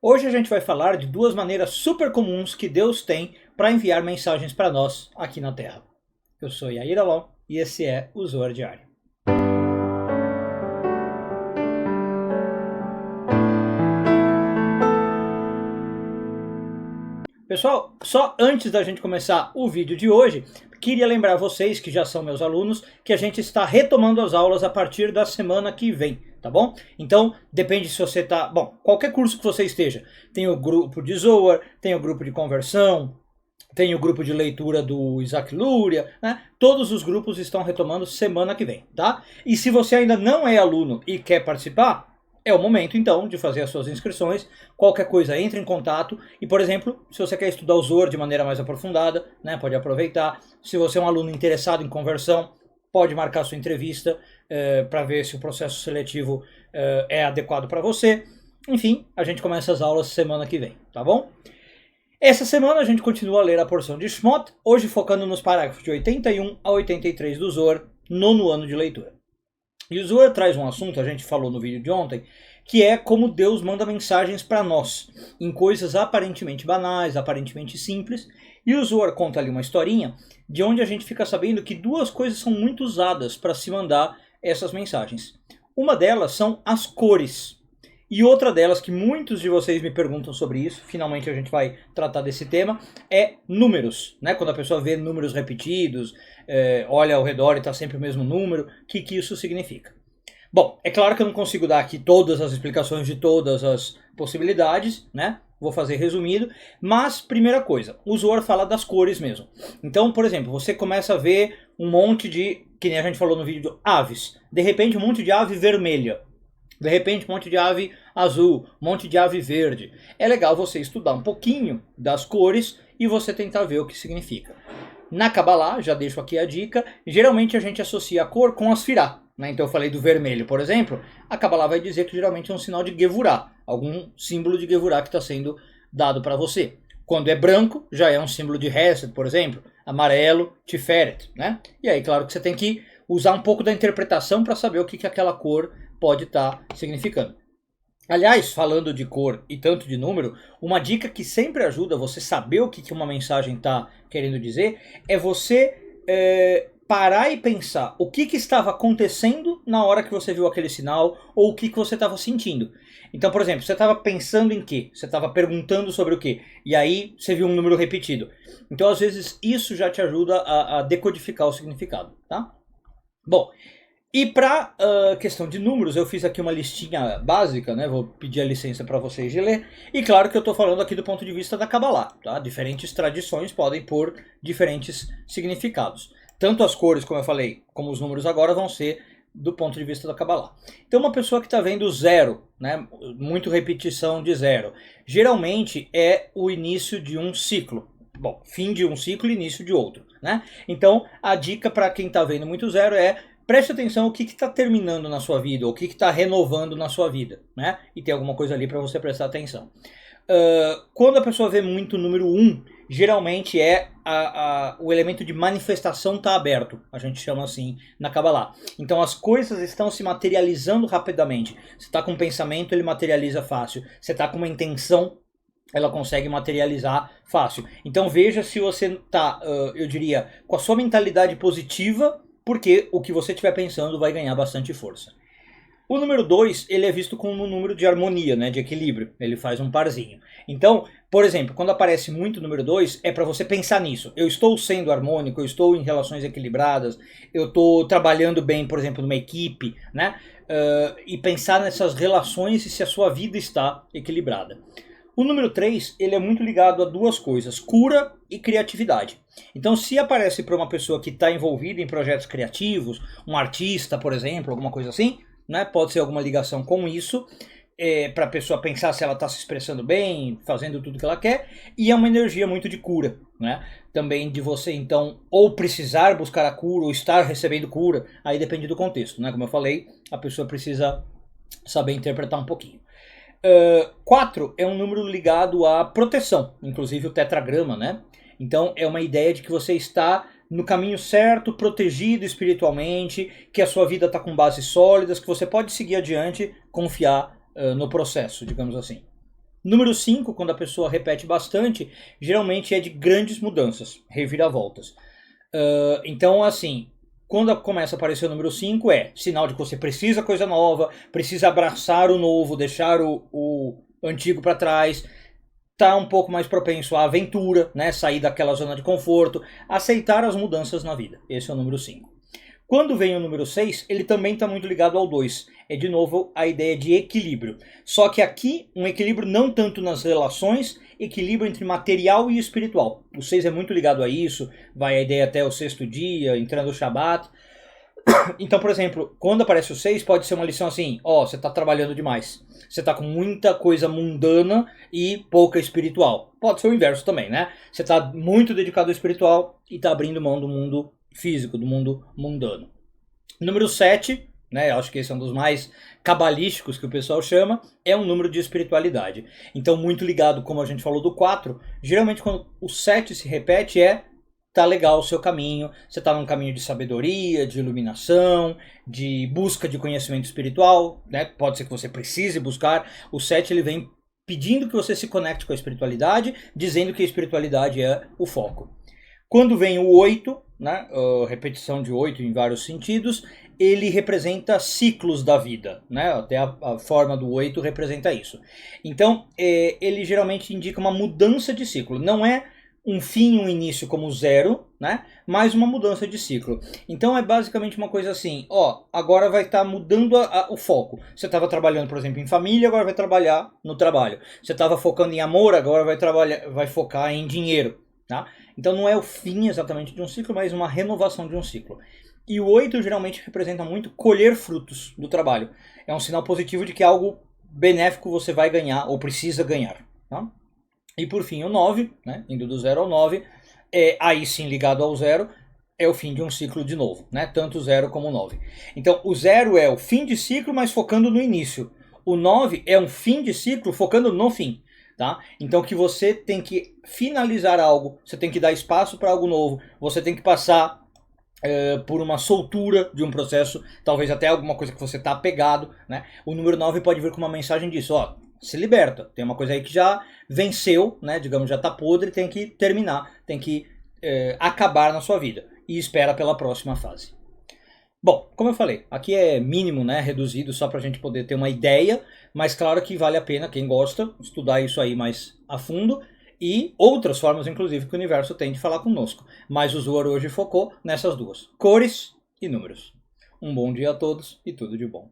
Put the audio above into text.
Hoje a gente vai falar de duas maneiras super comuns que Deus tem para enviar mensagens para nós aqui na Terra. Eu sou Yair Alon e esse é o Zoar Diário. Pessoal, só antes da gente começar o vídeo de hoje, queria lembrar vocês que já são meus alunos que a gente está retomando as aulas a partir da semana que vem, tá bom? Então, depende se você está... Bom, qualquer curso que você esteja, tem o grupo de Zoar, tem o grupo de conversão, tem o grupo de leitura do Isaac Luria, né? Todos os grupos estão retomando semana que vem, tá? E se você ainda não é aluno e quer participar, é o momento, então, de fazer as suas inscrições. Qualquer coisa, entre em contato. E, por exemplo, se você quer estudar o Zoar de maneira mais aprofundada, né, pode aproveitar. Se você é um aluno interessado em conversão, pode marcar sua entrevista para ver se o processo seletivo é adequado para você. Enfim, a gente começa as aulas semana que vem, tá bom? Essa semana a gente continua a ler a porção de Shmot, hoje focando nos parágrafos de 81 a 83 do Zoar, nono ano de leitura. E o Zoar traz um assunto, a gente falou no vídeo de ontem, que é como Deus manda mensagens para nós, em coisas aparentemente banais, aparentemente simples. E o Zoar conta ali uma historinha, de onde a gente fica sabendo que duas coisas são muito usadas para se mandar essas mensagens. Uma delas são as cores. E outra delas, que muitos de vocês me perguntam sobre isso, finalmente a gente vai tratar desse tema, é números, né? Quando a pessoa vê números repetidos, olha ao redor e está sempre o mesmo número, o que isso significa? Bom, é claro que eu não consigo dar aqui todas as explicações de todas as possibilidades, né? Vou fazer resumido, mas primeira coisa, o Zoar fala das cores mesmo. Então, por exemplo, você começa a ver um monte de, que nem a gente falou no vídeo, de aves. De repente um monte de ave vermelha. De repente um monte de ave azul, um monte de ave verde. É legal você estudar um pouquinho das cores e você tentar ver o que significa. Na Kabbalah, já deixo aqui a dica, geralmente a gente associa a cor com as firá. Né? Então eu falei do vermelho, por exemplo, a Kabbalah vai dizer que geralmente é um sinal de Gevurah, algum símbolo de Gevurah que está sendo dado para você. Quando é branco, já é um símbolo de Hesed, por exemplo, amarelo, Tiferet. Né? E aí, claro que você tem que usar um pouco da interpretação para saber o que aquela cor pode estar significando. Aliás, falando de cor e tanto de número, uma dica que sempre ajuda você saber o que uma mensagem está querendo dizer é você parar e pensar o que estava acontecendo na hora que você viu aquele sinal ou o que você estava sentindo. Então, por exemplo, você estava pensando em quê? Você estava perguntando sobre o quê? E aí você viu um número repetido. Então, às vezes, isso já te ajuda a decodificar o significado, tá? Bom... E para questão de números, eu fiz aqui uma listinha básica, né? Vou pedir a licença para vocês de ler. E claro que eu estou falando aqui do ponto de vista da Kabbalah, tá? Diferentes tradições podem pôr diferentes significados. Tanto as cores, como eu falei, como os números agora vão ser do ponto de vista da Kabbalah. Então uma pessoa que está vendo zero, né? Muito repetição de zero, geralmente é o início de um ciclo. Bom, fim de um ciclo e início de outro, né? Então a dica para quem está vendo muito zero é: preste atenção o que está terminando na sua vida, ou o que está renovando na sua vida, né? E tem alguma coisa ali para você prestar atenção. Quando a pessoa vê muito o número 1, geralmente é o elemento de manifestação está aberto, a gente chama assim na Kabbalah. Então as coisas estão se materializando rapidamente. Você está com um pensamento, ele materializa fácil. Você está com uma intenção, ela consegue materializar fácil. Então veja se você está, eu diria, com a sua mentalidade positiva, porque o que você estiver pensando vai ganhar bastante força. O número 2, ele é visto como um número de harmonia, né, de equilíbrio. Ele faz um parzinho. Então, por exemplo, quando aparece muito o número 2, é para você pensar nisso. Eu estou sendo harmônico, eu estou em relações equilibradas, eu estou trabalhando bem, por exemplo, numa equipe, né? E pensar nessas relações e se a sua vida está equilibrada. O número 3, ele é muito ligado a duas coisas, cura e criatividade. Então, se aparece para uma pessoa que está envolvida em projetos criativos, um artista, por exemplo, alguma coisa assim, né, pode ser alguma ligação com isso, para a pessoa pensar se ela está se expressando bem, fazendo tudo que ela quer, e é uma energia muito de cura, né? Também de você, então, ou precisar buscar a cura, ou estar recebendo cura, aí depende do contexto, né? Como eu falei, a pessoa precisa saber interpretar um pouquinho. 4 é um número ligado à proteção, inclusive o tetragrama, né? Então é uma ideia de que você está no caminho certo, protegido espiritualmente, que a sua vida está com bases sólidas, que você pode seguir adiante, confiar no processo, digamos assim. Número 5, quando a pessoa repete bastante, geralmente é de grandes mudanças, reviravoltas. Então, assim, quando começa a aparecer o número 5 é sinal de que você precisa coisa nova, precisa abraçar o novo, deixar o antigo para trás, tá um pouco mais propenso à aventura, né? Sair daquela zona de conforto, aceitar as mudanças na vida. Esse é o número 5. Quando vem o número 6, ele também está muito ligado ao 2. É de novo a ideia de equilíbrio. Só que aqui, um equilíbrio não tanto nas relações, equilíbrio entre material e espiritual. O 6 é muito ligado a isso, vai a ideia até o sexto dia, entrando o Shabat. Então, por exemplo, quando aparece o 6, pode ser uma lição assim, ó, você está trabalhando demais. Você está com muita coisa mundana e pouca espiritual. Pode ser o inverso também, né? Você está muito dedicado ao espiritual e está abrindo mão do mundo físico, do mundo mundano. Número 7, né, acho que esse é um dos mais cabalísticos que o pessoal chama, é um número de espiritualidade. Então, muito ligado, como a gente falou do 4, geralmente quando o 7 se repete tá legal o seu caminho, você tá num caminho de sabedoria, de iluminação, de busca de conhecimento espiritual, né? Pode ser que você precise buscar. O 7 ele vem pedindo que você se conecte com a espiritualidade, dizendo que a espiritualidade é o foco. Quando vem o 8, né, repetição de 8 em vários sentidos, ele representa ciclos da vida, né? Até a forma do 8 representa isso. Então, ele geralmente indica uma mudança de ciclo. Não é um fim e um início como 0, né? Mas uma mudança de ciclo. Então é basicamente uma coisa assim, ó, agora vai estar mudando o foco. Você estava trabalhando, por exemplo, em família, agora vai trabalhar no trabalho. Você estava focando em amor, agora vai focar em dinheiro, tá? Então não é o fim exatamente de um ciclo, mas uma renovação de um ciclo. E o 8 geralmente representa muito colher frutos do trabalho. É um sinal positivo de que algo benéfico você vai ganhar ou precisa ganhar, tá? E por fim o 9, né, indo do 0 ao 9, aí sim ligado ao 0, é o fim de um ciclo de novo, né, tanto o 0 como o 9. Então o 0 é o fim de ciclo, mas focando no início. O 9 é um fim de ciclo focando no fim. Tá? Então que você tem que finalizar algo, você tem que dar espaço para algo novo, você tem que passar por uma soltura de um processo, talvez até alguma coisa que você está apegado, né? O número 9 pode vir com uma mensagem disso, ó, se liberta, tem uma coisa aí que já venceu, né? Digamos, já está podre, tem que terminar, tem que acabar na sua vida e espera pela próxima fase. Bom, como eu falei, aqui é mínimo, né, reduzido, só para a gente poder ter uma ideia, mas claro que vale a pena, quem gosta, estudar isso aí mais a fundo e outras formas, inclusive, que o universo tem de falar conosco. Mas o Zohar hoje focou nessas duas, cores e números. Um bom dia a todos e tudo de bom.